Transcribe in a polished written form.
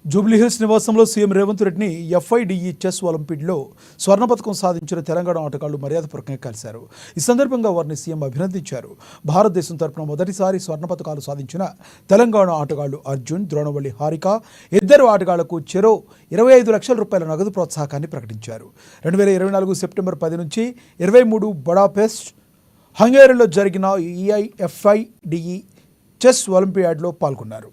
జూబ్లీహిల్స్ నివాసంలో సీఎం రేవంత్ రెడ్డిని FIDE chess ఒలింపియాడ్లో స్వర్ణ పతకం సాధించిన తెలంగాణ ఆటగాళ్లు మర్యాదపూర్వకంగా కలిశారు. ఈ సందర్భంగా వారిని సీఎం అభినందించారు. భారతదేశం తరపున మొదటిసారి స్వర్ణ పతకాలు సాధించిన తెలంగాణ ఆటగాళ్లు అర్జున్, ద్రోణవల్లి హారిక ఇద్దరు ఆటగాళ్లకు చెరో 25 లక్షల రూపాయల నగదు ప్రోత్సాహకాన్ని ప్రకటించారు. 2024 సెప్టెంబర్ 10 నుంచి 23 బుడాపెస్ట్, హంగేరీలో జరిగిన ఎఫ్ఐడిఈ చెస్ ఒలింపియాడ్లో పాల్గొన్నారు.